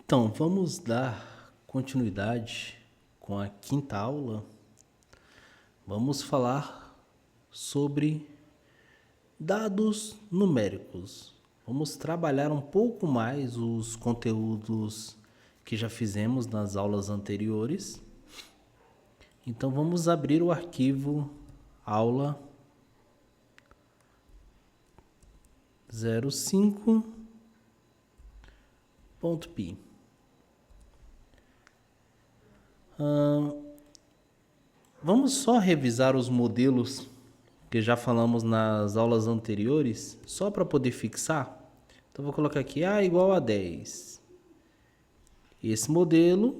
Então, vamos dar continuidade com a quinta aula. Vamos falar sobre dados numéricos. Vamos trabalhar um pouco mais os conteúdos que já fizemos nas aulas anteriores. Então, vamos abrir o arquivo aula 05.py. Vamos só revisar os modelos que já falamos nas aulas anteriores, só para poder fixar. Então, vou colocar aqui A igual a 10. Esse modelo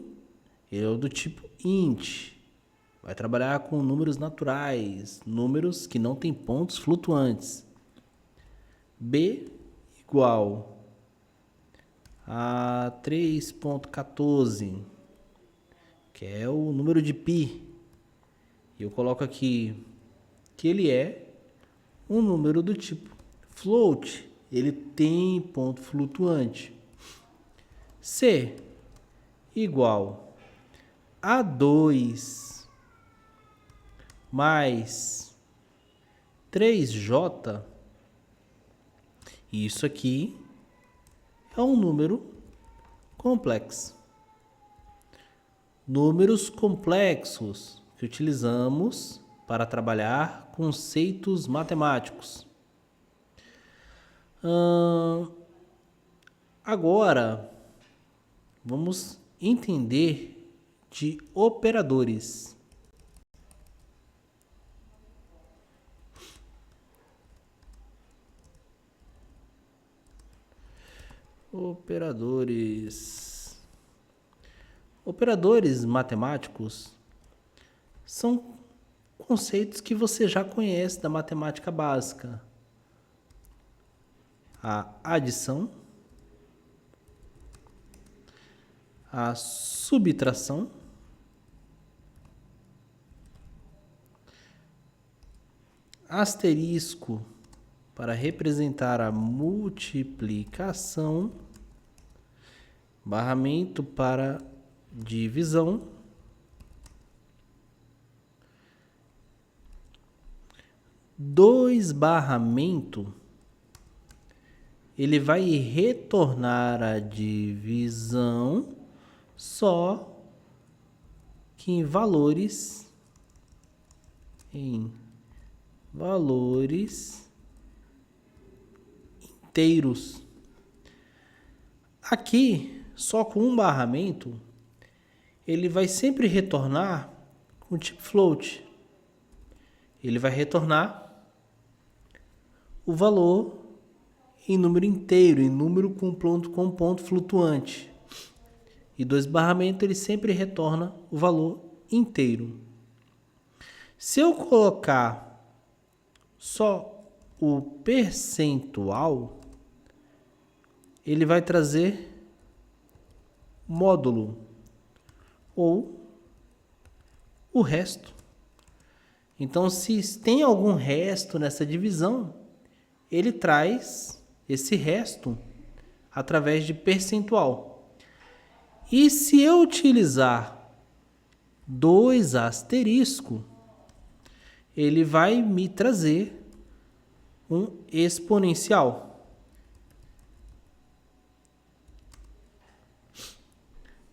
é o do tipo int. Vai trabalhar com números naturais, números que não têm pontos flutuantes. B igual a 3.14, que é o número de π. E eu coloco aqui que ele é um número do tipo float. Ele tem ponto flutuante. C igual a 2 mais 3j. Isso aqui é um número complexo. Números complexos que utilizamos para trabalhar conceitos matemáticos. Agora, vamos entender de operadores. Operadores matemáticos são conceitos que você já conhece da matemática básica. A adição, a subtração, asterisco para representar a multiplicação, barramento para divisão, dois barramento, ele vai retornar a divisão só que em valores inteiros. Aqui, só com um barramento, ele vai sempre retornar com o tipo float. Ele vai retornar o valor em número inteiro, em número com ponto flutuante. E dois barramentos, ele sempre retorna o valor inteiro. Se eu colocar só o percentual, ele vai trazer módulo ou o resto. Então, se tem algum resto nessa divisão, ele traz esse resto através de percentual. E se eu utilizar dois asterisco, ele vai me trazer um exponencial.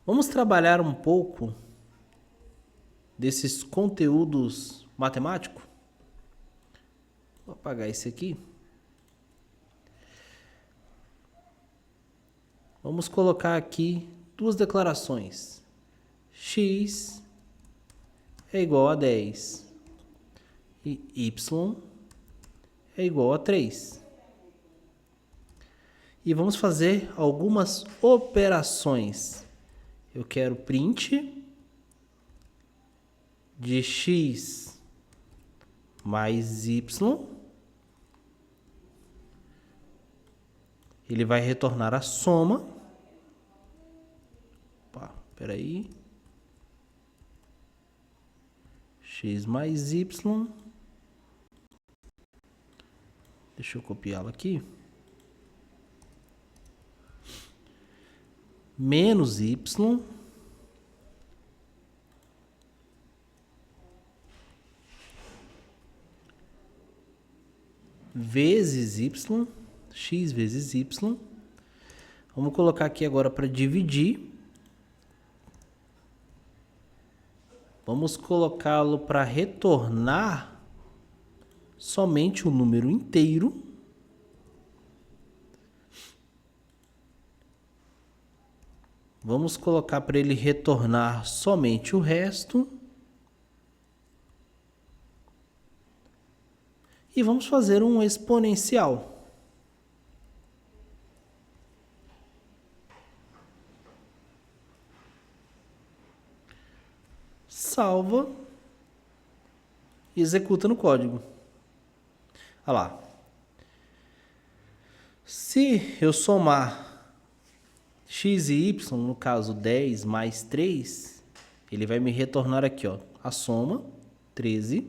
Vamos trabalhar um pouco desses conteúdos matemáticos. Vou apagar esse aqui. Vamos colocar aqui duas declarações. X é igual a 10 e Y é igual a 3. E vamos fazer algumas operações. Eu quero print de x mais y. Ele vai retornar a soma. Opa, peraí. X mais y. Deixa eu copiá-lo aqui. menos y vezes y, x vezes y. Vamos colocar aqui agora para dividir. Vamos colocá-lo para retornar somente o número inteiro. Vamos colocar para ele retornar somente o resto. E vamos fazer um exponencial. Salva e executa no código. Olha lá. Se eu somar x e y, no caso 10 mais 3, ele vai me retornar aqui, ó, a soma, 13.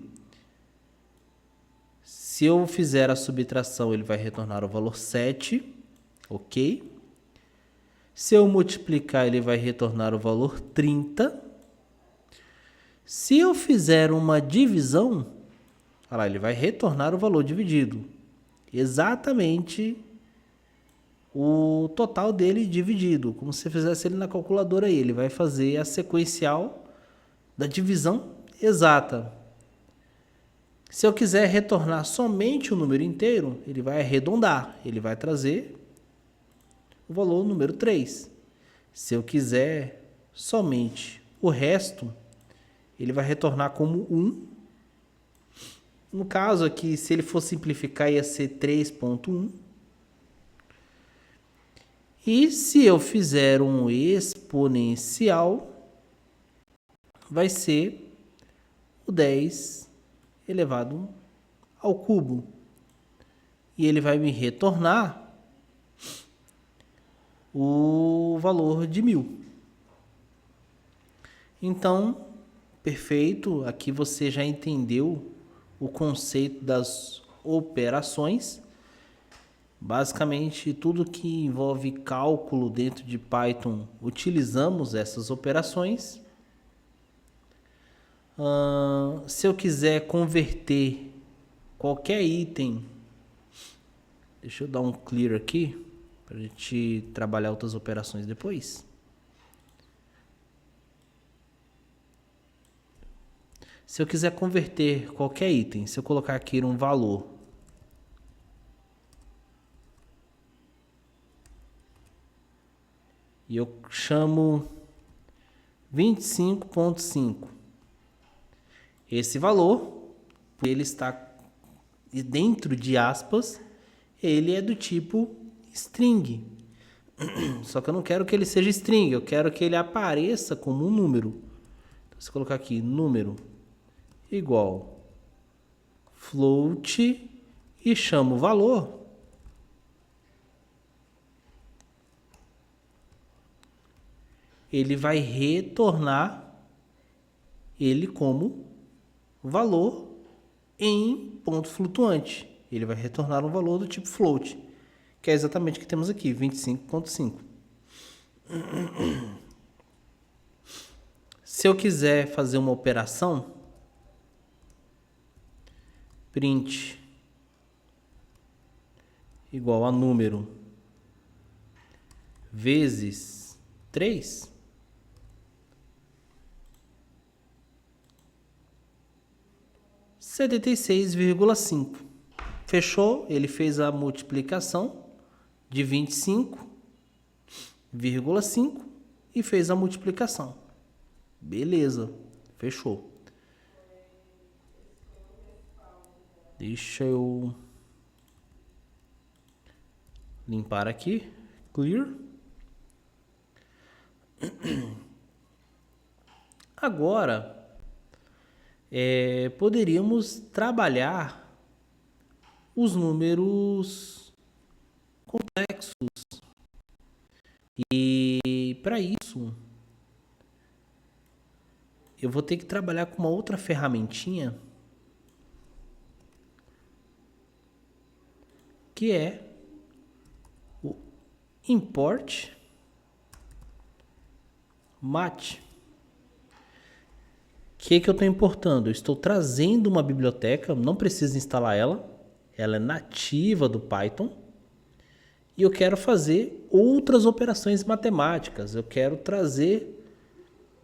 Se eu fizer a subtração, ele vai retornar o valor 7, ok? Se eu multiplicar, ele vai retornar o valor 30. Se eu fizer uma divisão, olha lá, ele vai retornar o valor dividido. Exatamente o total dele dividido. Como se você fizesse ele na calculadora aí. Ele vai fazer a sequencial da divisão exata. Se eu quiser retornar somente o número inteiro, ele vai arredondar. Ele vai trazer o valor número 3. Se eu quiser somente o resto, ele vai retornar como 1. No caso aqui, se ele for simplificar, ia ser 3.1. E se eu fizer um exponencial, vai ser o 10 elevado ao cubo. E ele vai me retornar o valor de 1000. Então, perfeito. Aqui você já entendeu o conceito das operações. Basicamente, tudo que envolve cálculo dentro de Python, utilizamos essas operações. Se eu quiser converter qualquer item, deixa eu dar um clear aqui, para a gente trabalhar outras operações depois. Se eu quiser converter qualquer item, se eu colocar aqui um valor, e eu chamo 25.5, esse valor, ele está dentro de aspas, ele é do tipo string. Só que eu não quero que ele seja string, eu quero que ele apareça como um número. Então, se eu colocar aqui número igual float e chamo o valor, ele vai retornar ele como valor em ponto flutuante. Ele vai retornar um valor do tipo float, que é exatamente o que temos aqui, 25.5. Se eu quiser fazer uma operação, print igual a número vezes 3, setenta e 76,5. Fechou? Ele fez a multiplicação de 25,5 e fez a multiplicação. Beleza, fechou. Deixa eu limpar aqui. Clear. Agora, poderíamos trabalhar os números complexos. E para isso, eu vou ter que trabalhar com uma outra ferramentinha, que é o import Mate. O que eu estou importando? Eu estou trazendo uma biblioteca, não preciso instalar ela é nativa do Python, e eu quero fazer outras operações matemáticas, eu quero trazer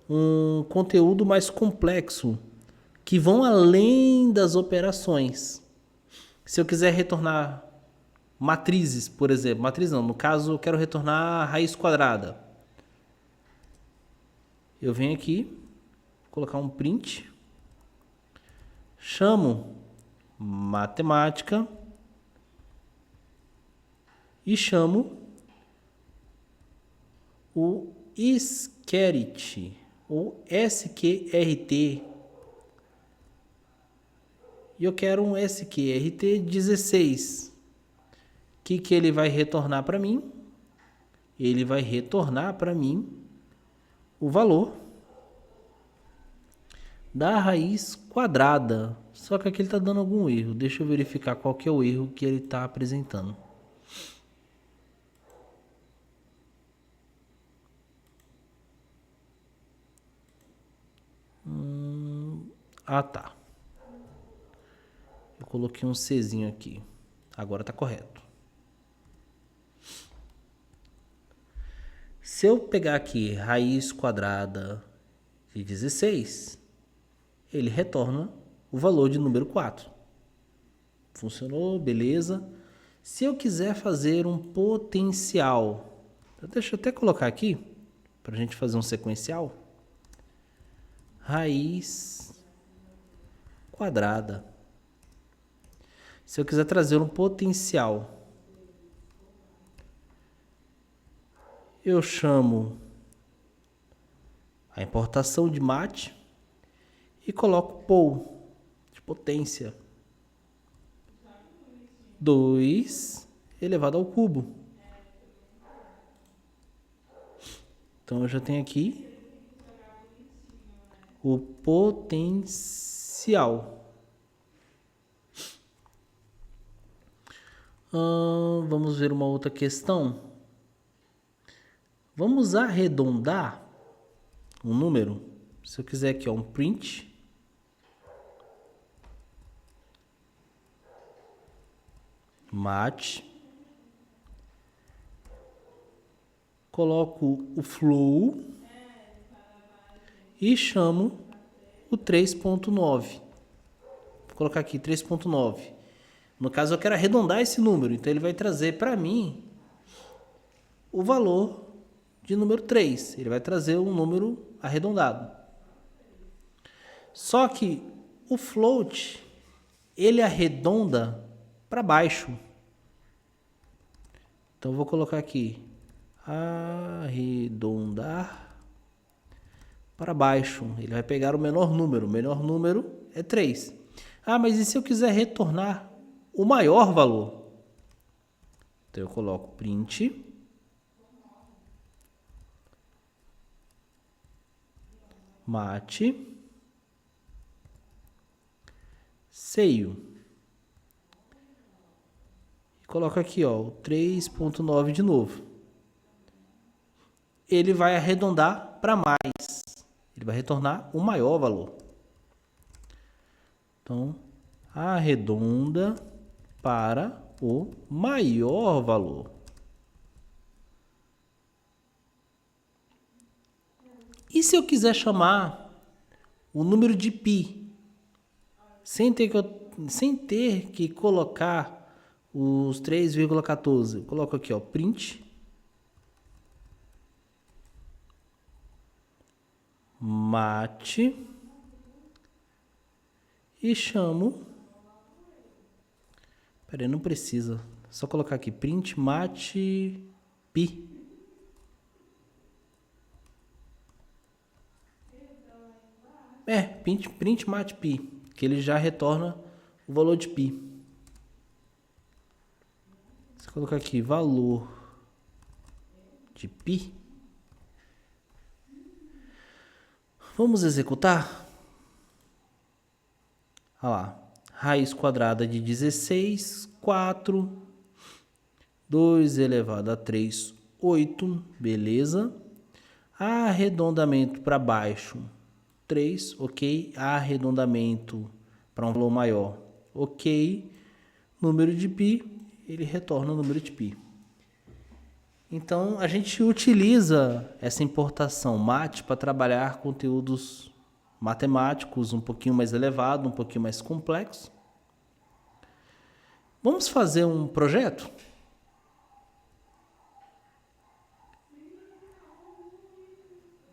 um conteúdo mais complexo, que vão além das operações. Se eu quiser retornar matrizes, por exemplo, matriz não, no caso eu quero retornar raiz quadrada, eu venho aqui, colocar um print, chamo matemática e chamo o sqrt ou sqrt, e eu quero um sqrt 16. O que ele vai retornar para mim? Ele vai retornar para mim o valor da raiz quadrada. Só que aqui ele está dando algum erro. Deixa eu verificar qual que é o erro que ele está apresentando. Tá. Eu coloquei um Czinho aqui. Agora está correto. Se eu pegar aqui raiz quadrada de 16, ele retorna o valor de número 4. Funcionou, beleza. Se eu quiser fazer um potencial, deixa eu até colocar aqui, para a gente fazer um sequencial. Raiz quadrada. Se eu quiser trazer um potencial, eu chamo a importação de mate e coloco pol de potência 2 elevado ao cubo. Então eu já tenho aqui o potencial. Vamos ver uma outra questão. Vamos arredondar um número. Se eu quiser aqui, um print. Mate. Coloco o flow e chamo o 3.9. Vou colocar aqui 3.9. No caso, eu quero arredondar esse número. Então, ele vai trazer para mim o valor de número 3. Ele vai trazer um número arredondado. Só que o float, ele arredonda para baixo. Então, eu vou colocar aqui arredondar para baixo. Ele vai pegar o menor número. O menor número é 3. Mas e se eu quiser retornar o maior valor? Então eu coloco print mate seio e coloco aqui, o 3.9 de novo. Ele vai arredondar para mais. Ele vai retornar o maior valor. Então, arredonda para o maior valor. E se eu quiser chamar o número de π, sem ter que colocar os 3,14, eu coloco aqui, print mate e chamo. Peraí, não precisa. Só colocar aqui print mate pi. Print mate pi, que ele já retorna o valor de pi. Vou colocar aqui valor de pi. Vamos executar? Olha lá. Raiz quadrada de 16, 4. 2 elevado a 3, 8. Beleza. Arredondamento para baixo, 3, ok. Arredondamento para um valor maior, ok. Número de π, ele retorna o número de π. Então, a gente utiliza essa importação MAT para trabalhar conteúdos matemáticos um pouquinho mais elevado, um pouquinho mais complexo. Vamos fazer um projeto?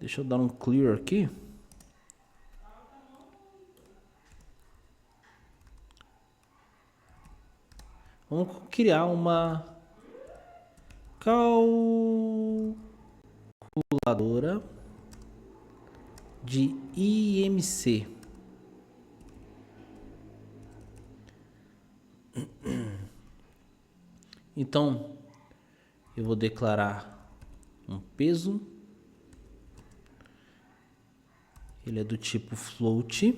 Deixa eu dar um clear aqui. Vamos criar uma calculadora de IMC. Então, eu vou declarar um peso. Ele é do tipo float.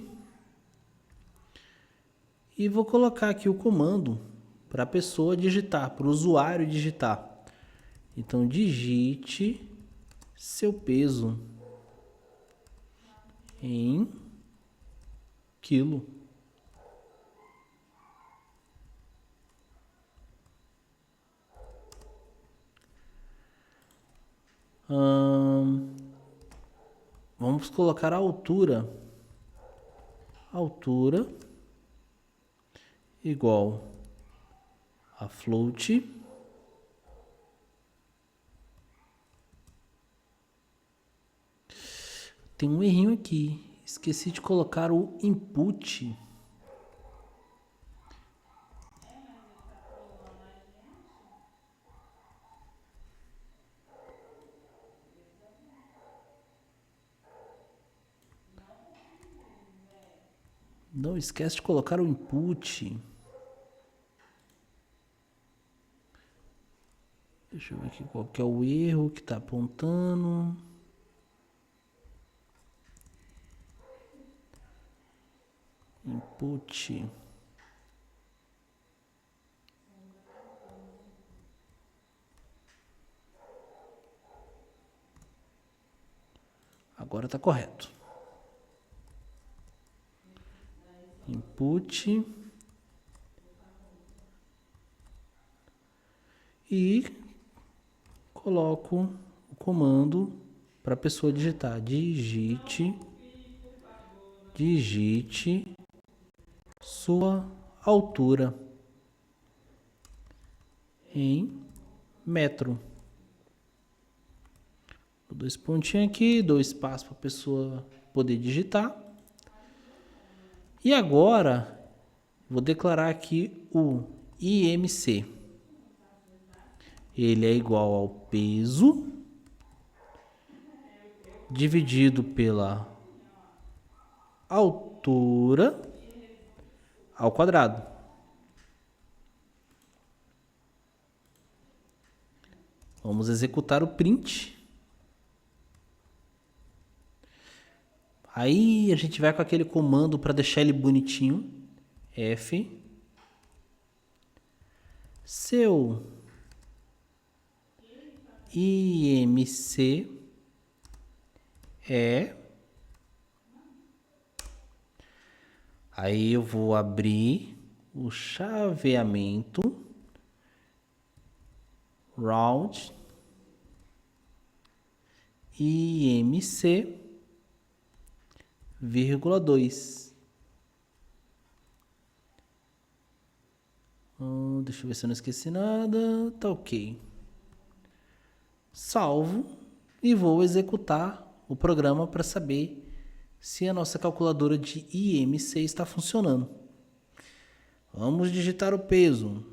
E vou colocar aqui o comando para a pessoa digitar, para o usuário digitar. Então, digite seu peso em quilo. Vamos colocar a altura. Altura igual a float tem um errinho aqui. Esqueci de colocar o input. Não esquece de colocar o input. Deixa eu ver aqui qual que é o erro que está apontando. Input. Agora está correto. Input. E coloco o comando para a pessoa digitar. Digite sua altura em metro. Dois pontinhos aqui, dois espaços para a pessoa poder digitar. E agora, vou declarar aqui o IMC. Ele é igual ao peso dividido pela altura ao quadrado. Vamos executar o print. Aí a gente vai com aquele comando para deixar ele bonitinho. F. Seu IMC é... Aí eu vou abrir o chaveamento. Round. IMC, vírgula 2. Deixa eu ver se eu não esqueci nada. Tá ok. Salvo e vou executar o programa para saber se a nossa calculadora de IMC está funcionando. Vamos digitar o peso.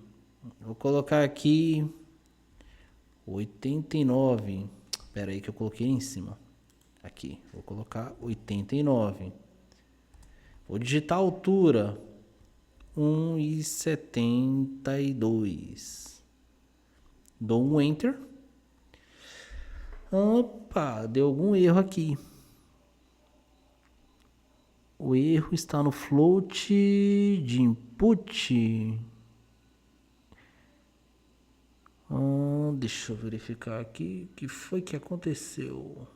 Vou colocar aqui 89. Espera aí que eu coloquei em cima. Aqui, vou colocar 89. Vou digitar a altura 1,72. Dou um Enter. Opa, deu algum erro aqui. O erro está no float de input. Deixa eu verificar aqui o que foi que aconteceu.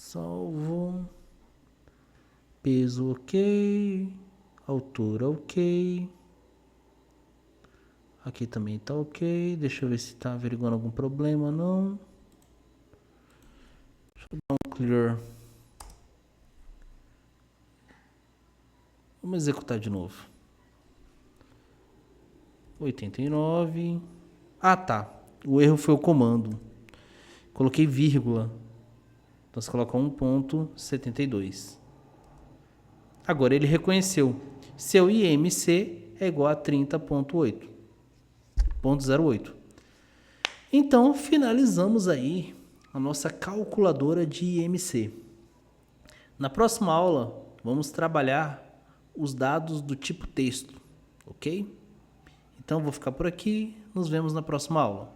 Salvo. Peso ok. Altura ok. Aqui também tá ok. Deixa eu ver se tá averiguando algum problema, não. Deixa eu dar um clear. Vamos executar de novo. 89. Ah, tá. O erro foi o comando. Coloquei vírgula. Então você coloca 1.72. Agora ele reconheceu. Seu IMC é igual a 30.08. Então finalizamos aí a nossa calculadora de IMC. Na próxima aula vamos trabalhar os dados do tipo texto, ok? Então vou ficar por aqui. Nos vemos na próxima aula.